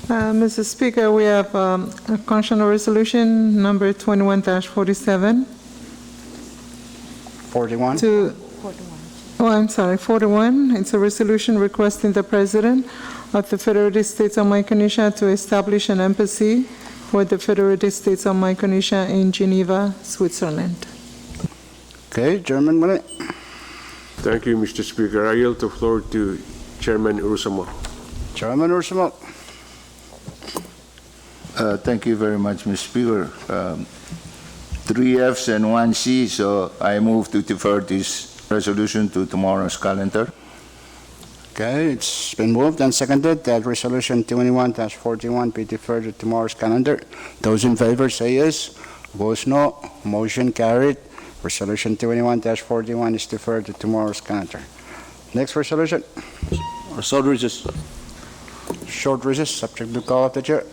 Mr. Speaker, we have a constitutional resolution number 21-47 41. to, oh, I'm sorry, 41. It's a resolution requesting the President of the Federated States of Micronesia to establish an embassy for the Federated States of Micronesia in Geneva, Switzerland. Okay, Chairman Mullen. Thank you, Mr. Speaker. I yield the floor to Chairman Ursamo. Chairman Ursamo. Thank you very much, Mr. Speaker. 3 Fs and 1 C, so I move to defer this resolution to tomorrow's calendar. Okay, it's been moved and seconded that resolution 21-41 be deferred to tomorrow's calendar. Those in favor say yes. Opposed, no. Motion carried. Resolution 21-41 is deferred to tomorrow's calendar. Next resolution. Short recess. Short recess, subject to call of the chair.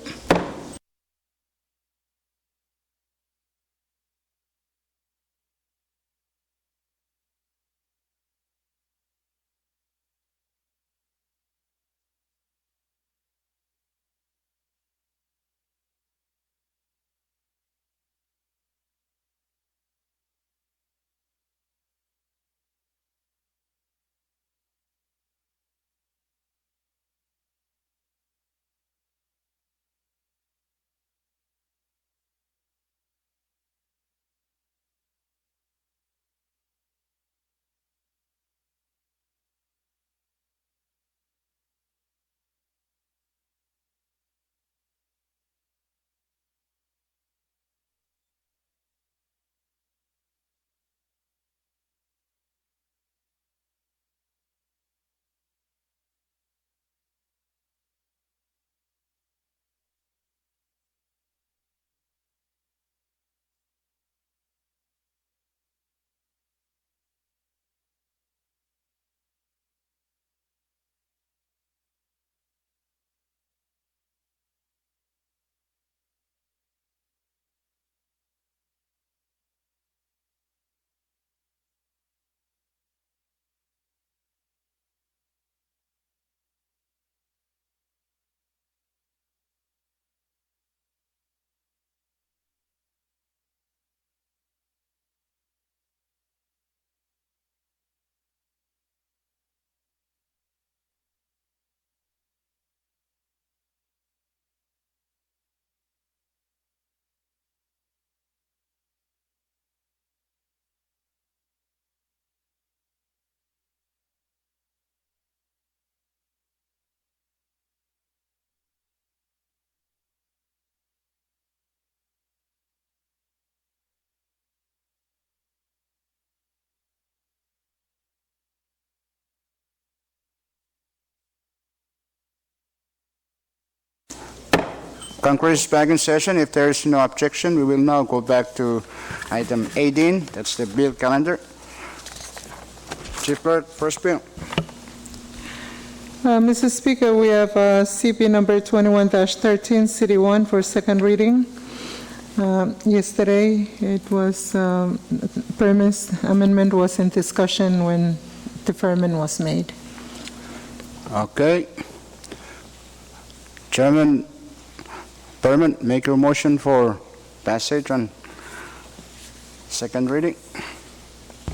Congress is back in session. If there is no objection, we will now go back to item 18. That's the bill calendar. Chief Clerk, first bill. Mr. Speaker, we have CP number 21-13, City 1 for second reading. Yesterday, it was, premise amendment was in discussion when deferment was made. Okay. Chairman Berman, make your motion for passage on second reading.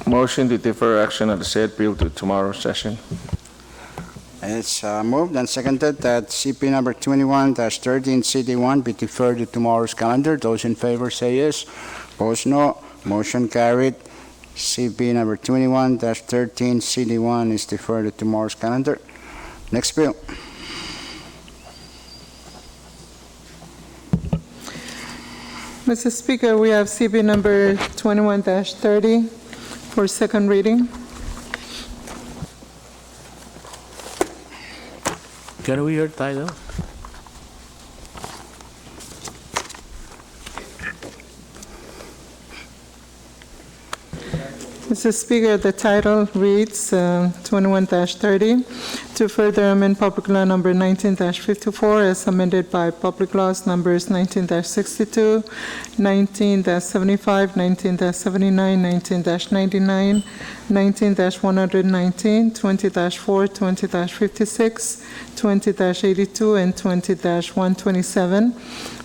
Motion to defer action of the said bill to tomorrow's session. It's moved and seconded that CP number 21-13 CD1 be deferred to tomorrow's calendar. Those in favor say yes. Opposed, no. Motion carried. CP number 21-13 CD1 is deferred to tomorrow's calendar. Next bill. Mr. Speaker, we have CB number 21-30 for second reading. Can we hear title? Mr. Speaker, the title reads 21-30. to further amend Public Law Number 19-54 as amended by Public Laws Numbers 19-62, 19-75, 19-79, 19-99, 19-119, 20-4, 20-56, 20-82, and 20-127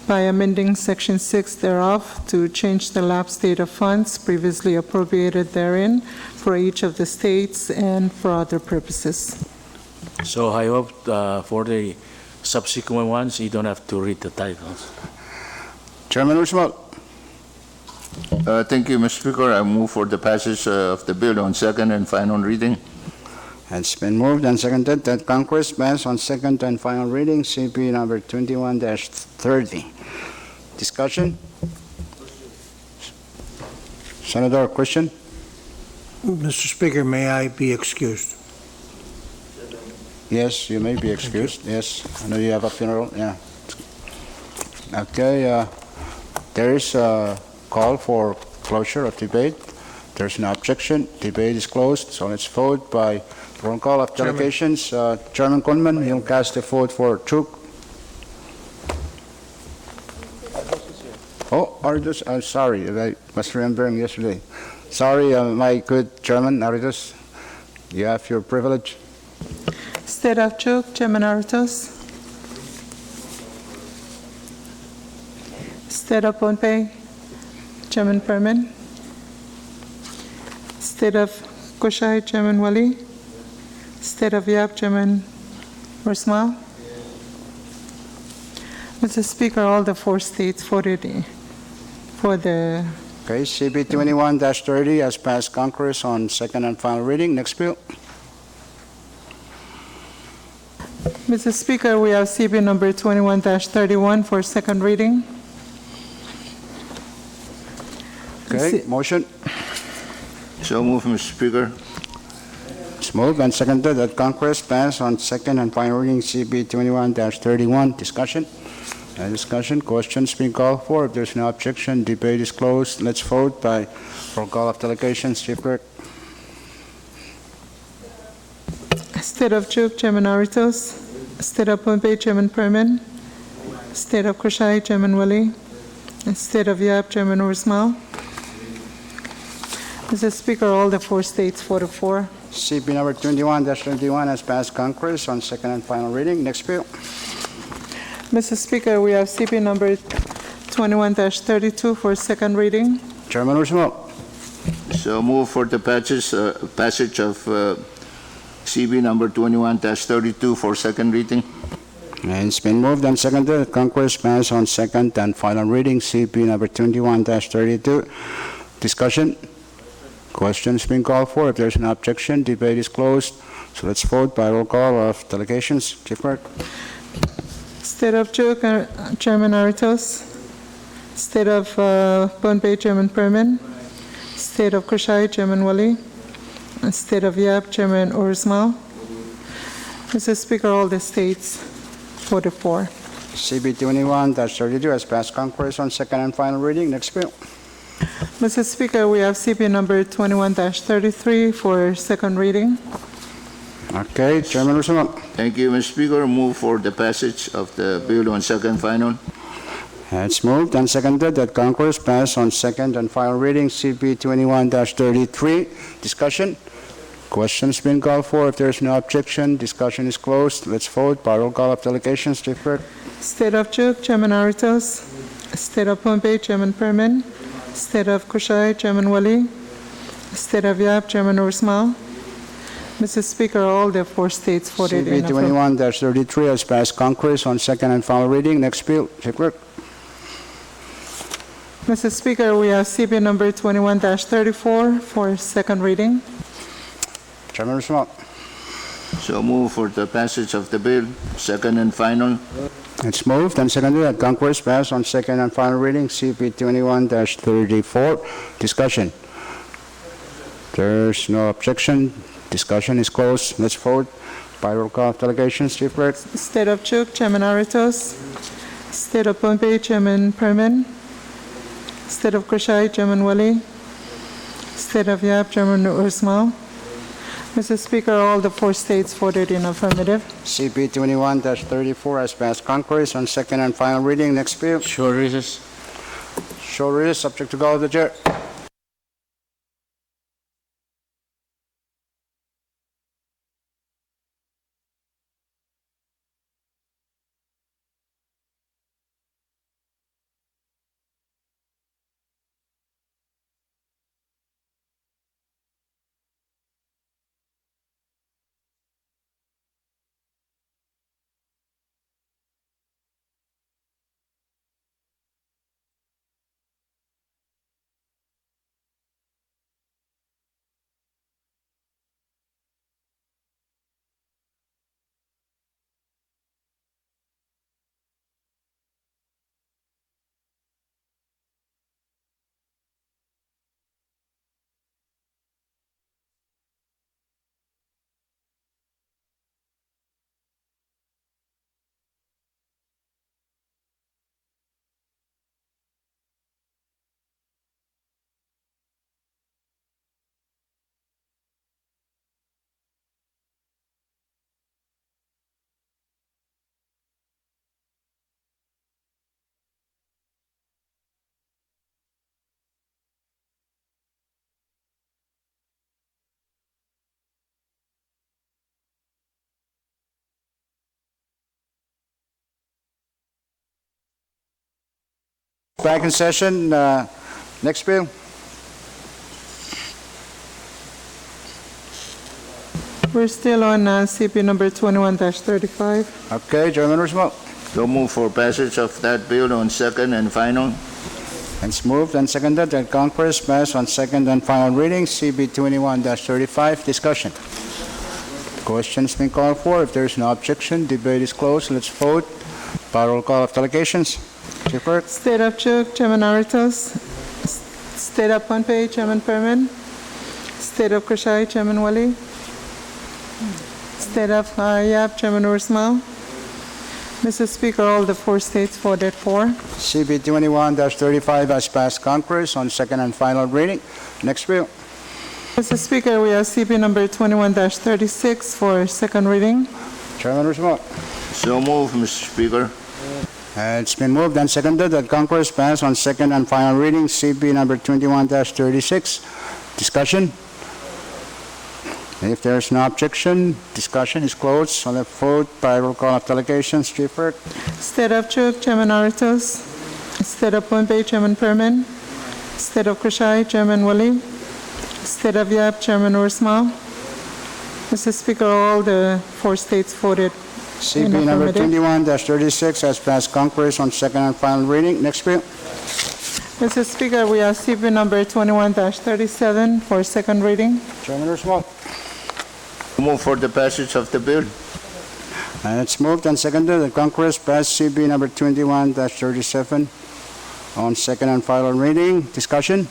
by amending Section 6 thereof to change the lapse date of funds previously appropriated therein for each of the states and for other purposes. So I hope for the subsequent ones, you don't have to read the titles. Chairman Roosevelt. Thank you, Mr. Speaker. I move for the passage of the bill on second and final reading. It's been moved and seconded that Congress pass on second and final reading CP number 21-30. Discussion? Senator, question? Mr. Speaker, may I be excused? Yes, you may be excused. Yes, I know you have a funeral. Yeah. Okay, there is a call for closure of debate. There's no objection. Debate is closed. So let's vote by roll call of delegations. Chairman Kunman, you'll cast a vote for Chuk. Oh, Aridos, I'm sorry. I was remembering yesterday. Sorry, my good Chairman Aridos. You have your privilege. State of Chuk, Chairman Aritos. State of Pohnpei, Chairman Perman. State of Kushai, Chairman Wali. State of Yap, Chairman Ursmal. Mr. Speaker, all the 4 states voted for the... Okay, CB 21-30 has passed Congress on second and final reading. Next bill. Mr. Speaker, we have CB number 21-31 for second reading. Okay, motion. So move, Mr. Speaker. It's moved and seconded that Congress pass on second and final reading CB 21-31. Discussion? Discussion. Questions being called for. If there's no objection, debate is closed. Let's vote by roll call of delegations. Chief Clerk. State of Chuk, Chairman Aritos. State of Pohnpei, Chairman Perman. State of Kushai, Chairman Wali. And State of Yap, Chairman Ursmal. Mr. Speaker, all the 4 states voted for. CB number 21-21 has passed Congress on second and final reading. Next bill. Mr. Speaker, we have CB number 21-32 for second reading. Chairman Roosevelt. So move for the passage of CB number 21-32 for second reading. And it's been moved and seconded that Congress pass on second and final reading CB number 21-32. Discussion? Questions being called for. If there's an objection, debate is closed. So let's vote by roll call of delegations. Chief Clerk. State of Chuk, Chairman Aritos. State of Pohnpei, Chairman Perman. State of Kushai, Chairman Wali. And State of Yap, Chairman Ursmal. Mr. Speaker, all the states voted for. CB 21-32 has passed Congress on second and final reading. Next bill. Mr. Speaker, we have CB number 21-33 for second reading. Okay, Chairman Roosevelt. Thank you, Mr. Speaker. Move for the passage of the bill on second final. It's moved and seconded that Congress pass on second and final reading CB 21-33. Discussion? Questions been called for. If there's no objection, discussion is closed. Let's vote by roll call of delegations. Chief Clerk. State of Chuk, Chairman Aritos. State of Pohnpei, Chairman Perman. State of Kushai, Chairman Wali. State of Yap, Chairman Ursmal. Mr. Speaker, all the 4 states voted in CB favor. 21-33 has passed Congress on second and final reading. Next bill. Chief Clerk. Mr. Speaker, we have CB number 21-34 for second reading. Chairman Roosevelt. So move for the passage of the bill, second and final. It's moved and seconded that Congress pass on second and final reading CB 21-34. Discussion. There's no objection. Discussion is closed. Let's vote by roll call of delegations. Chief Clerk. State of Chuk, Chairman Aritos. State of Pohnpei, Chairman Perman. State of Kushai, Chairman Wali. State of Yap, Chairman Ursmal. Mr. Speaker, all the four states voted in affirmative. CB 21-34 has passed Congress on second and final reading. Next bill. Short recess. Short recess, subject to call of the chair. Back in session. Next bill. We're still on CP number 21-35. Okay, Chairman Roosevelt. So move for passage of that bill on second and final. It's moved and seconded that Congress pass on second and final reading CB 21-35. Discussion. Questions been called for. If there is no objection, debate is closed. Let's vote. By roll call of delegations. Chief Clerk. State of Chuk, Chairman Aritos. State of Pohnpei, Chairman Perman. State of Kushai, Chairman Wali. State of Yap, Chairman Ursmal. Mr. Speaker, all the four states voted for. CB 21-35 has passed Congress on second and final reading. Next bill. Mr. Speaker, we have CP number 21-36 for second reading. Chairman Roosevelt. So move, Mr. Speaker. It's been moved and seconded that Congress pass on second and final reading CB number 21-36. Discussion. If there's no objection, discussion is closed. So let's vote by roll call of delegations. Chief Clerk. State of Chuk, Chairman Aritos. State of Pohnpei, Chairman Perman. State of Kushai, Chairman Wali. State of Yap, Chairman Ursmal. Mr. Speaker, all the four states voted in CB number affirmative. 21-36 has passed Congress on second and final reading. Next bill. Mr. Speaker, we have CP number 21-37 for second reading. Chairman Roosevelt. Move for the passage of the bill. And it's moved and seconded that Congress pass CB number 21-37 on second and final reading. Discussion?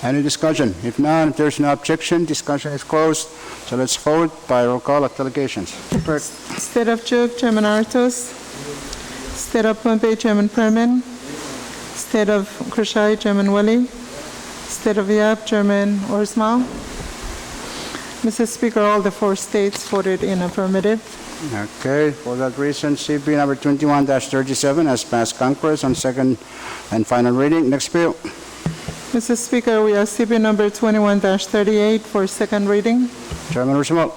Any discussion? If not, if there's no objection, discussion is closed. So let's vote by roll call of delegations. Clerk. State of Chuk, Chairman Aritos. State of Pohnpei, Chairman Perman. State of Kushai, Chairman Wali. State of Yap, Chairman Ursmal. Mr. Speaker, all the four states voted in affirmative. Okay, for that reason, CB number 21-37 has passed Congress on second and final reading. Next bill. Mr. Speaker, we have CP number 21-38 for second reading. Chairman Roosevelt.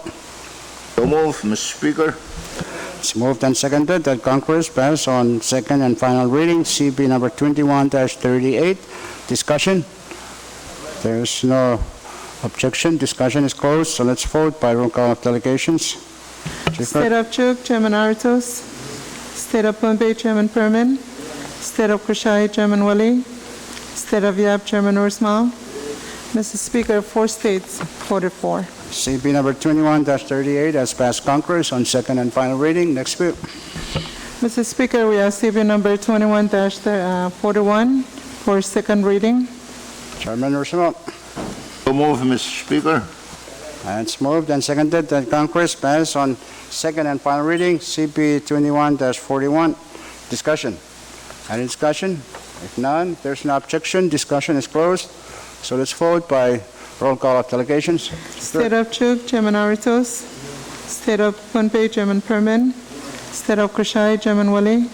So move, Mr. Speaker. It's moved and seconded that Congress pass on second and final reading CB number 21-38. Discussion. There's no objection. Discussion is closed. So let's vote by roll call of delegations. Chief Clerk. State of Chuk, Chairman Aritos. State of Pohnpei, Chairman Perman. State of Kushai, Chairman Wali. State of Yap, Chairman Ursmal. Mr. Speaker, four states voted for. CB number 21-38 has passed Congress on second and final reading. Next bill. Mr. Speaker, we have CP number 21-41 for second reading. Chairman Roosevelt. So move, Mr. Speaker. And it's moved and seconded that Congress pass on second and final reading CB 21-41. Discussion. Any discussion? If none, there's no objection. Discussion is closed. So let's vote by Roll call of delegations. State of Chuk, Chairman Aritos. State of Pohnpei, Chairman Perman. State of Kushai, Chairman Wali.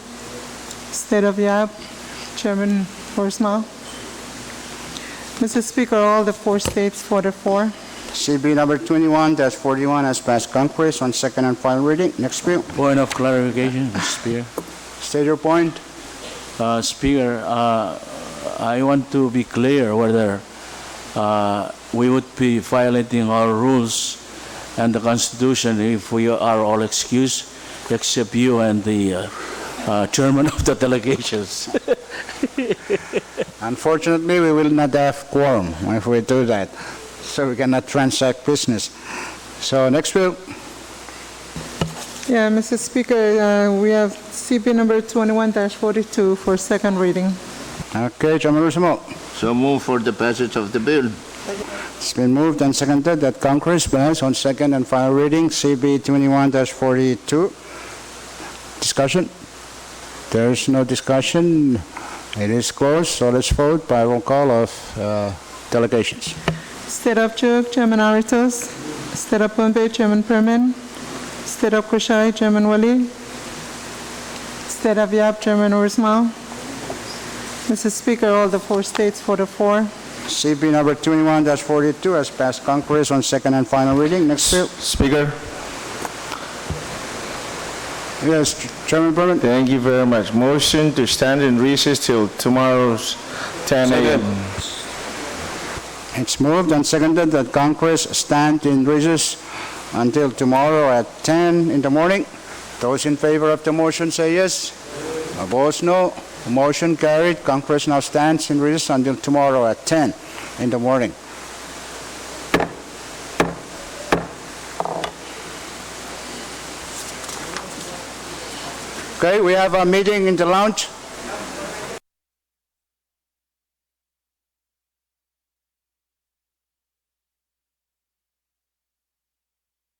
State of Yap, Chairman Horsmal. Mr. Speaker, all the 4 states voted for. CB number 21-41 has passed Congress on second and final reading. Next bill. Point of clarification, Mr. Speaker. State your point. Speaker, I want to be clear whether we would be violating our rules and the Constitution if we are all excused, except you and the chairman of the delegations. Unfortunately, we will not have quorum if we do that, so we cannot transact business. So next bill. Yeah, Mr. Speaker, we have CB number 21-42 for second reading. Okay, Chairman Roosevelt. So move for the passage of the bill. It's been moved and seconded that Congress pass on second and final reading CB 21-42. Discussion? There is no discussion. It is closed, so let's vote by roll call of delegations. State of Chuk, Chairman Aritos. State of Pohnpei, Chairman Perman. State of Kushai, Chairman Wali. State of Yap, Chairman Ursmal. Mr. Speaker, all the 4 states voted for. CB number 21-42 has passed Congress on second and final reading. Next bill. Speaker, Yes, Chairman Perman. thank you very much. Motion to stand in recess till tomorrow's 10 a.m. It's moved and seconded that Congress stand in recess until tomorrow at 10 in the morning. Those in favor of the motion say yes. Opposed, no. Motion carried. Congress now stands in recess until tomorrow at 10 in the morning. Okay, we have a meeting in the lounge.